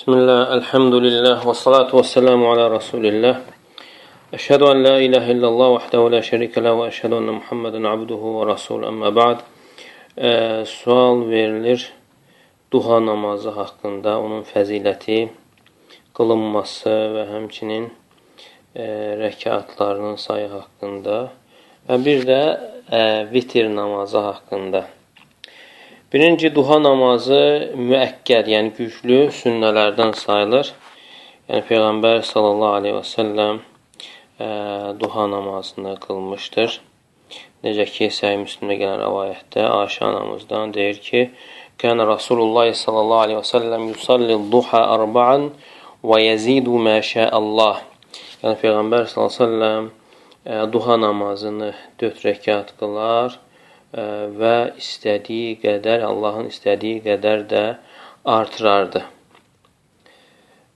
Bismillah, elhamdülillah, və salatu və selamu ala Rasulillah. Əşhədu an la ilahe illallah, vəhdəhu la şərikə ləh, və əşhədu ənə Muhammədən abduhu və rasul, əmmə ba'd. Sual verilir duha namazı haqqında, onun fəziləti, qılınması və həmçinin rəkatlarının sayı haqqında və bir də vitir namazı haqqında. Birinci, duha namazı müəkkəd, yəni güclü sünnələrdən sayılır. Yəni Peyğəmbər sallallahu aleyhi və səlləm duha namazını qılmışdır. Necə ki, Səhih Müslimdə gələn rəvayətdə Ayşə anamızdan deyir ki, Kənə Rasulullah sallallahu aleyhi və səlləm yusallil duha arba'an və yezidu mə şəəllah. Yəni Peyğəmbər sallallahu aleyhi və səlləm duha namazını 4 rəkat qılar və istədiyi qədər, Allahın istədiyi qədər də artırardı.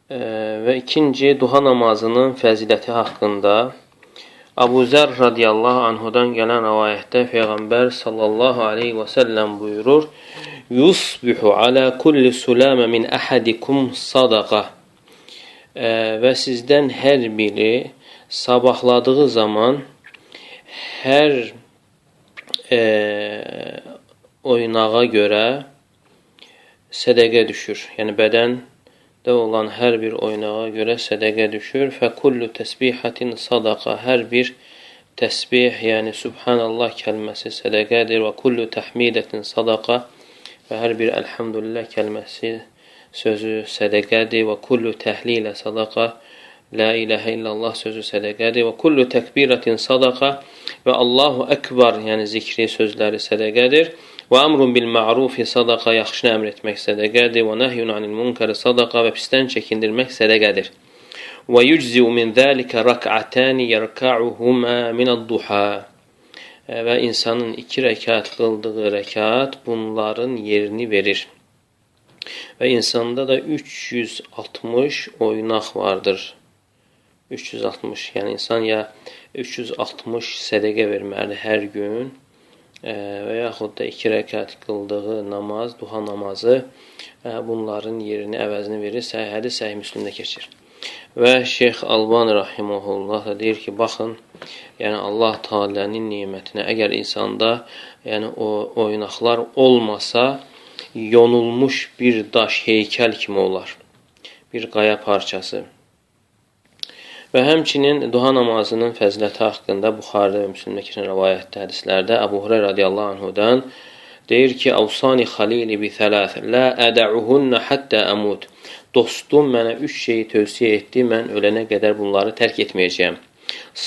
Və ikinci, duha namazının fəziləti haqqında Abu Zər radiyallahu anhudan gələn rəvayətdə Peyğəmbər sallallahu aleyhi və səlləm buyurur, Yusbihu alə kulli suləmə min əhədikum sadaqa. Və sizdən hər biri sabahladığı zaman hər oynağa görə sədəqə düşür. Yəni bədəndə olan hər bir oynağa görə sədəqə düşür. Fəkullu təsbihatin sadaqa. Hər bir təsbih, yəni Subhanallah kəlməsi sədəqədir. Və kullu təhmidətin sadaqa. Və hər bir Elhamdülillah kəlməsi sözü sədəqədir. Və kullu təhlilə sadaqa. La ilahə illallah sözü sədəqədir. Və kullu təkbirətin sadaqa. Və Allahu Ekber, yəni zikri sözləri sədəqədir. Və əmrun bil ma'rufi sadaqa, yaxşını əmr etmək sədəqədir. Və nəhyun anil munkari sadaqa, və pisdən çəkindirmək sədəqədir. Və yücziu min zəlikə rək'atani yərka'uhumə minəd-duha. Və insanın 2 rəkat qıldığı rəkat bunların yerini verir. Və insanda da 360 oynaq vardır. 360, yəni insan ya 360 sədəqə verməlidir hər gün və yaxud da 2 rəkat qıldığı namaz, duha namazı bunların yerini, əvəzini verir. Hədis Səhih Müslimdə keçir. Və Şeyx Albani rahimehullah da deyir ki, baxın, yəni Allah Teala'nın nemətinə, əgər insanda yəni o oynaqlar olmasa, yonulmuş bir daş, heykəl kimi olar. Bir qaya parçası. Və həmçinin duha namazının fəziləti haqqında Buxarıda və Müslimdə keçən rəvayətdə, hədislərdə Əbu Hureyra radiyallahu anhudan deyir ki, Avsani xalili bi thələth, la ədəuhunnə həttə əmud. Dostum mənə 3 şeyi tövsiyə etdi, mən ölənə qədər bunları tərk etməyəcəyəm.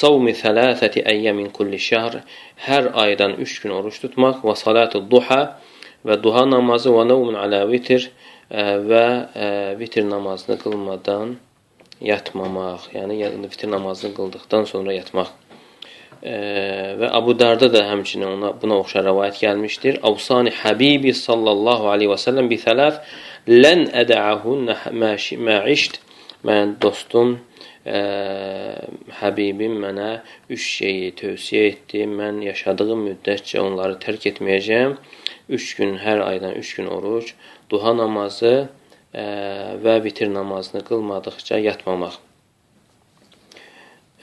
Savmi thələthəti əyyə min kulli şəhr, hər aydan 3 gün oruç tutmaq, və salatu duha, və duha namazı, və nəvmun alə vitir, və vitir namazını qılmadan yatmamaq, yəni vitir namazını qıldıqdan sonra yatmaq. Və Abu Darda da həmçinin buna oxşar rəvayət gəlmişdir. Avsani Habibi sallallahu aleyhi və səlləm bi thələth, lən ədə'ahunnə mə'işt. Mən dostum, Həbibim mənə 3 şeyi tövsiyə etdi. Mən yaşadığım müddətcə onları tərk etməyəcəyəm. 3 gün, hər aydan 3 gün oruç, duha namazı və vitir namazını qılmadıqca yatmamaq.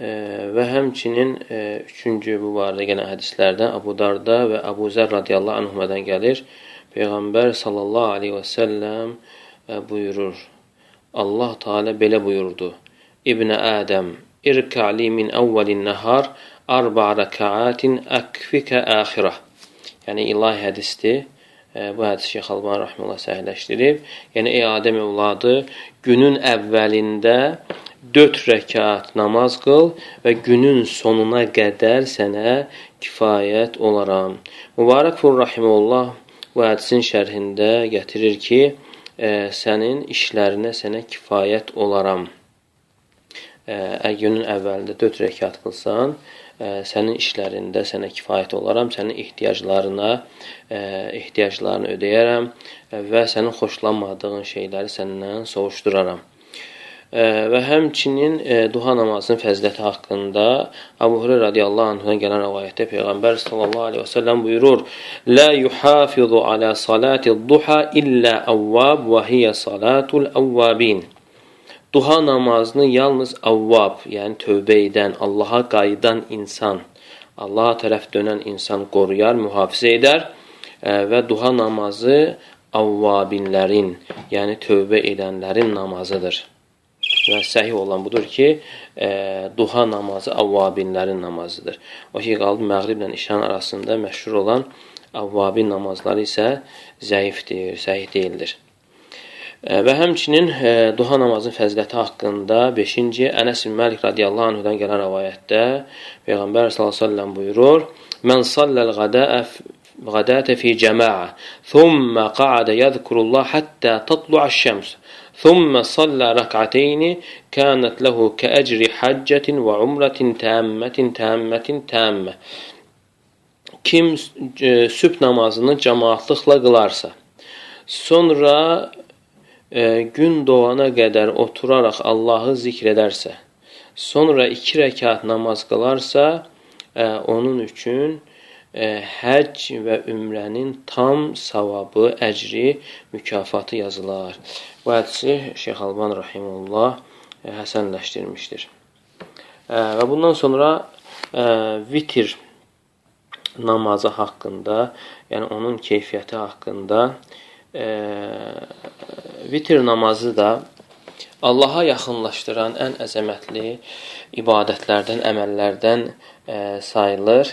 Və həmçinin 3-cü bu barədə gələn hədislərdən Abu Darda və Abu Zər radiyallahu anhumadan gəlir. Peyğəmbər sallallahu aleyhi və səlləm buyurur. Allah Teala belə buyurdu. İbn Ədəm, irka'li min əvvəlin nəhar 4 rəkaatin əkfikə əxirə. Yəni ilahi hədisdir. Bu hədis Şeyx Albani rahimehullah səhihləşdirib. Yəni ey Adəm övladı, günün əvvəlində 4 rəkat namaz qıl və günün sonuna qədər sənə kifayət olaram. Mübarəkfur rahimehullah bu hədisin şərhində gətirir ki, sənin işlərinə sənə kifayət olaram. Günün əvvəlində 4 rəkat qılsan, sənin işlərində sənə kifayət olaram, sənin ehtiyaclarını ödəyərəm və sənin xoşlanmadığın şeyləri səndən soğuşduraram. Və həmçinin duha namazının fəziləti haqqında Əbu Hüreyrə radiyallahu anhudan gələn rivayətdə Peyğəmbər sallallahu aleyhi və səlləm buyurur: "La yuhafizu ala salati-duha illa awwab və hiya salatul-awwabin." Duha namazını yalnız avvab, yəni tövbə edən, Allaha qayıdan insan, Allaha tərəf dönən insan qoruyar, mühafizə edər və duha namazı avvabinlərin, yəni tövbə edənlərin namazıdır. Və səhih olan budur ki, duha namazı avvabinlərin namazıdır. O ki, qaldı məğriblə işan arasında məşhur olan avvabin namazları isə zəifdir, səhih deyildir. Və həmçinin duha namazın fəziləti haqqında 5-ci Ənəs bin Məlik radiyallahu anhudan gələn rivayətdə Peyğəmbər sallallahu əleyhi və səlləm buyurur: "Mən salləl gadətə fi cəmaə, thumma qa'ada yəzkurullah hatta tatlu'aş-şəms, thumma salla rak'ateyni, kanat lehu ka'ecri haccetin və umratin tammə." Kim sübh namazını cemaatlıqla qılarsa, sonra gün doğana qədər oturaraq Allahı zikr edərsə, sonra 2 rəkat namaz qılarsa, onun üçün həcc və ümrənin tam savabı, əcri, mükafatı yazılar. Bu hədisi Şeyx Alban rahimehullah həsənləşdirmişdir. Və bundan sonra vitr namazı haqqında, yəni onun keyfiyyəti haqqında vitr namazı da Allaha yaxınlaşdıran ən əzəmətli ibadətlərdən, əməllərdən sayılır.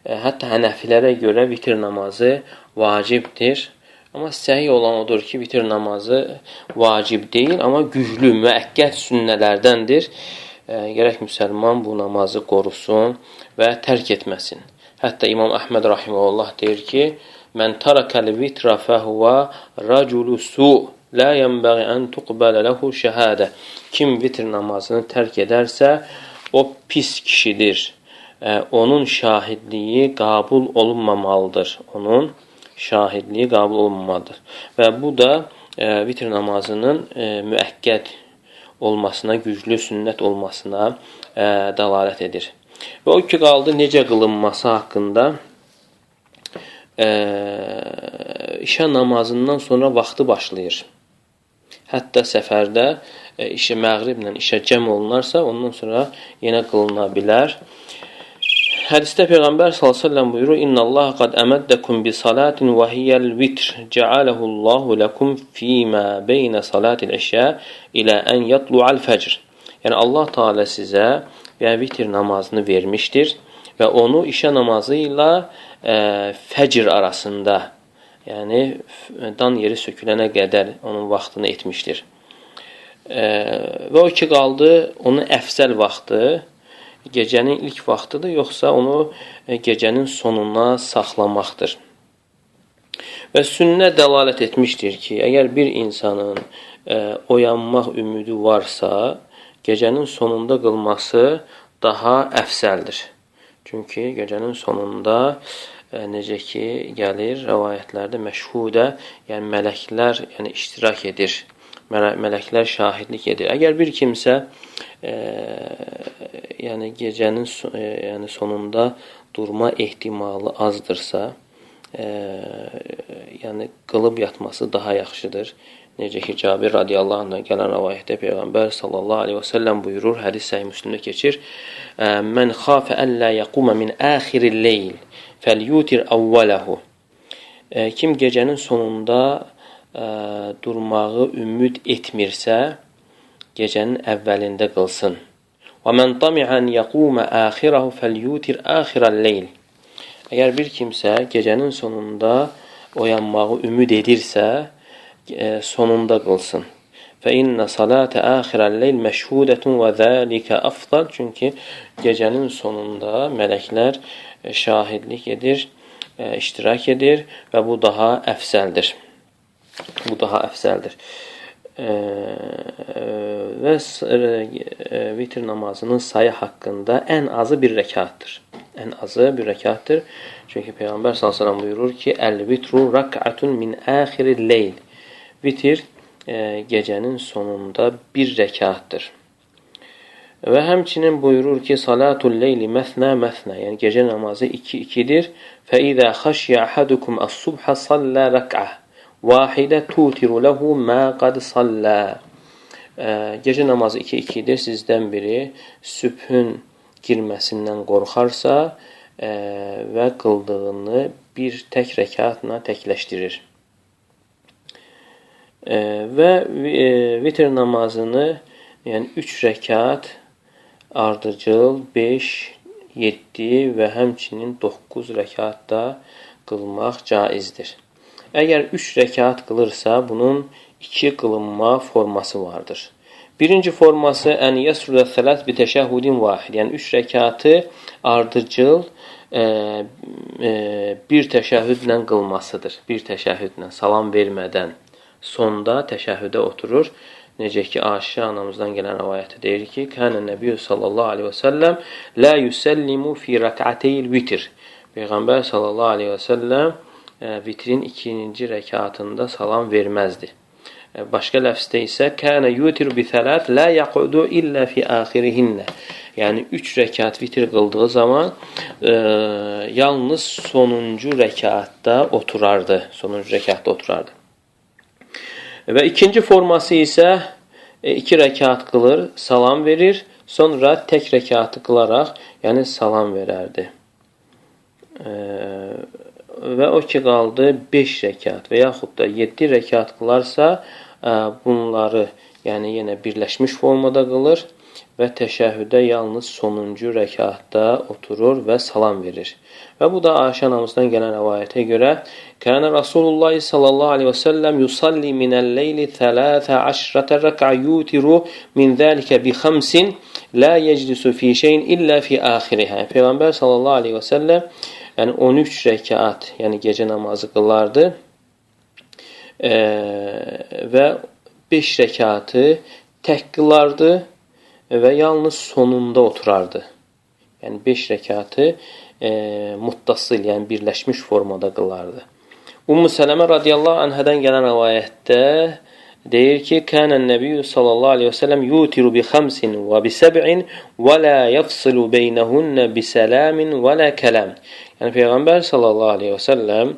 Hətta hənəfilərə görə vitr namazı vacibdir. Amma səhih olan odur ki, vitr namazı vacib deyil, amma güclü, müəkkəd sünnələrdəndir. Gərək müsəlman bu namazı qorusun və tərk etməsin. Hətta İmam Əhməd rahimehullah deyir ki, "Mən tarakal vitra fəhvə raculu su, la yenbəği ən tuqbələ lehu şəhadə." Kim vitr namazını tərk edərsə, o pis kişidir. Onun şahidliyi qəbul olunmamalıdır. Onun şahidliyi qəbul olunmamalıdır. Və bu da vitr namazının müəkkəd olmasına, güclü sünnət olmasına dəlalət edir. Və o ki, qaldı necə qılınması haqqında işə namazından sonra vaxtı başlayır. Hətta səfərdə məğriblə işə cəm olunarsa, ondan sonra yenə qılına bilər. Hədisdə Peyğəmbər sallallahu əleyhi və səlləm buyurur: "İnnallaha qad əməddəkum bi salatin və hiyəl vitr, cəaləhullahu lakum fīmā beynə salatil işə ilə ən yatlu'al fəcr." Yəni Allah Teala sizə vitr namazını vermişdir və onu işə namazı ilə fəcr arasında, yəni dan yeri sökülənə qədər onun vaxtını etmişdir. Və o ki, qaldı onun əfsəl vaxtı gecənin ilk vaxtıdır, yoxsa onu gecənin sonuna saxlamaqdır. Və sünnə dəlalət etmişdir ki, əgər bir insanın oyanmaq ümidi varsa, gecənin sonunda qılması daha əfsəldir. Çünki gecənin sonunda necə ki, gəlir rəvayətlərdə məşhudə, yəni mələklər iştirak edir, mələklər şahidlik edir. Əgər bir kimsə gecənin sonunda durma ehtimalı azdırsa, qılıb yatması daha yaxşıdır. Necə ki, Cabir radiyallahu anhdan gələn rəvayətdə Peyğəmbər sallallahu aleyhi və səlləm buyurur, hədis Səhih Müslimdə keçir: "Mən xafə ən la yaquma min axiril leyl fəlyutir awwalahu." Kim gecənin sonunda durmağı ümid etmirsə, gecənin əvvəlində qılsın. "Və mən tami'a an yaquma axirahu fəlyutir axiral leyl." Əgər bir kimsə gecənin sonunda oyanmağı ümid edirsə, sonunda qılsın. Fə inna salata axiral leyl məşhudətun və zəlikə afdal. Çünki gecənin sonunda mələklər şahidlik edir, iştirak edir və bu daha əfsəldir. Və vitr namazının sayı haqqında ən azı bir rəkatdır. Çünki Peyğəmbər sallallahu əleyhi və səlləm buyurur ki, "Əl-vitru rak'atun min axiril leyl." Vitr gecənin sonunda bir rəkatdır. Və həmçinin buyurur ki, salatul leyli məsnə məsnə, yəni gecə namazı 2-2-dir. Fəizə xəşyə əhadukum as-subhə sallə rək'ə vahidə tutiru ləhu mə qad sallə. Gecə namazı 2-2-dir. Sizdən biri sübhün girməsindən qorxarsa və qıldığını bir tək rəkatla təkləşdirir. Və vitr namazını, yəni 3 rəkat, ardıcıl 5, 7 və həmçinin 9 rəkatda qılmaq caizdir. Əgər 3 rəkat qılırsa, bunun 2 qılınma forması vardır. Birinci forması ən yəsrudə thələth bi təşəhhudin vahid. Yəni 3 rəkatı ardıcıl bir təşəhhüdlə qılmasıdır. Bir təşəhhüdlə, salam vermədən sonda təşəhhüdə oturur. Necə ki, Aişə anamızdan gələn rəvayətdə deyir ki, Kənə Nəbiyyü sallallahu aleyhi və səlləm lə yüsəllimu fi rəkəteyil vitr. Peyğəmbər sallallahu aleyhi və səlləm vitrin 2-ci rəkatında salam verməzdi. Başqa ləfsdə isə Kənə yutiru bi thələth lə yəqudu illə fi axirihinnə. Yəni 3 rəkat vitr qıldığı zaman yalnız sonuncu rəkatda oturardı. Və ikinci forması isə 2 rəkat qılır, salam verir, sonra tək rəkatı qılaraq, yəni salam verərdi. Və o ki qaldı 5 rəkat və yaxud da 7 rəkat qılarsa, bunları yəni yenə birləşmiş formada qılır və təşəhhüdə yalnız sonuncu rəkatda oturur və salam verir. Və bu da Aişə anamızdan gələn rəvayətə görə Kənə Rasulullah sallallahu aleyhi və səlləm yusalli minəl-leyli 13 rəkə yutiru min zəlikə bi 5 la yeclisu fi şeyin illə fi axirihə. Peyğəmbər sallallahu aleyhi və səlləm yəni 13 rəkat, yəni gecə namazı qılardı və 5 rəkatı tək qılardı və yalnız sonunda oturardı. Yəni 5 rəkatı muttasıl, yəni birləşmiş formada qılardı. Ümmü Sələmə radiyallahu anhədən gələn rəvayətdə deyir ki, Kənən Nəbiyyü sallallahu aleyhi və səlləm yutiru bi 5 və bi 7 və la yafsilu beynəhunnə bi salamin və la kəlam. Yəni Peyğəmbər sallallahu aleyhi və səlləm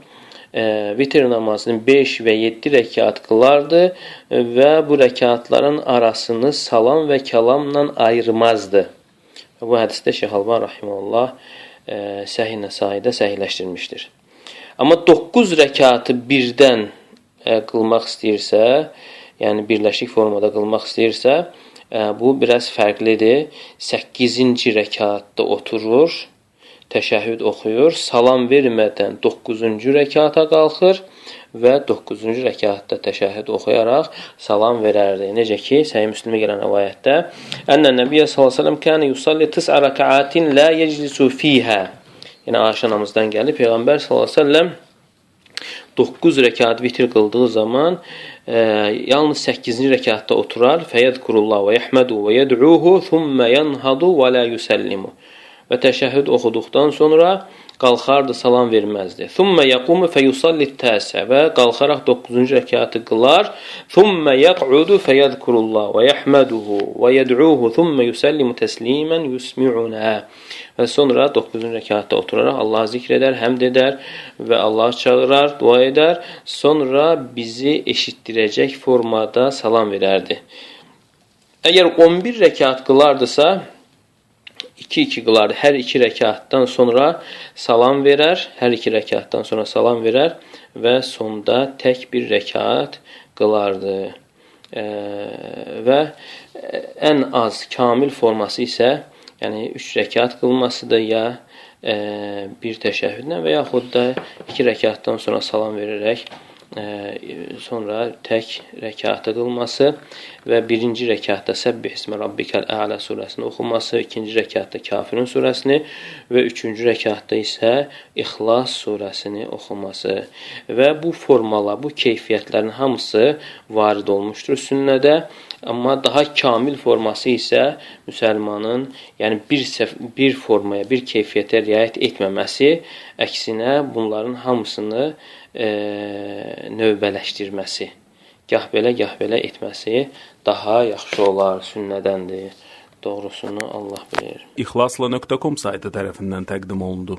vitr namazını 5 və 7 rəkat qılardı və bu rəkatların arasını salam və kəlamla ayırmazdı. Bu hədisdə Şeyx Əlbani rahimehullah Səhih Nəsaidə səhihləşdirmişdir. Amma 9 rəkatı birdən qılmaq istəyirsə, yəni birləşik formada qılmaq istəyirsə, bu biraz fərqlidir. 8-ci rəkatda oturur, təşəhhüd oxuyur, salam vermədən 9-cu rəkata qalxır və 9-cu rəkatda təşəhhüd oxuyaraq salam verərdi. Necə ki, Səhih Müslimə gələn rəvayətdə Ənnə Nəbiyyə sallallahu əleyhi və səlləm kənə yusalli 9 rəkəatin la yeclisu fīhə. Yəni Aişə anamızdan gəlib Peyğəmbər sallallahu əleyhi və səlləm 9 rəkat vitr qıldığı zaman yalnız 8-ci rəkatda oturar. Fəyədkurullah və yəhmədu və yəd'uhu thumma yanhadu və la yusallimu. Və təşəhhüd oxuduqdan sonra qalxardı, salam verməzdi. Thumma yaqumu feyusalli at-tasi'a və qalxaraq 9-cu rəkatı qılar. Thumma yaq'udu feyadhkurullah və yahmaduhu və yad'uhu thumma yusallimu tasliman yusmi'una. Və sonra 9-cu rəkatda oturaraq Allahı zikr edər, həmd edər və Allahı çağırar, dua edər. Sonra bizi eşitdirəcək formada salam verərdi. Əgər 11 rəkat qılardısa 2-2 qılardı. Hər 2 rəkatdan sonra salam verər, və sonda tək bir rəkat qılardı. Və ən az kamil forması isə, yəni 3 rəkat qılmasıdır ya bir təşəhhüdlə və yaxud da 2 rəkatdan sonra salam verərək sonra tək rəkatı qılması və birinci rəkatda Səbbih ismə rabbikəl ə'lə surəsini oxunması, ikinci rəkatda Kafirun surəsini və üçüncü rəkatda isə İxlas surəsini oxunması. Və bu formalar, bu keyfiyyətlərin hamısı varid olmuşdur sünnədə. Amma daha kamil forması isə müsəlmanın yəni bir formaya, bir keyfiyyətə riayət etməməsi, əksinə bunların hamısını növbələşdirməsi gah belə etməsi daha yaxşı olar, sünnədəndir. Doğrusunu Allah bilir. İxlasla.com saytı tərəfindən təqdim olundu.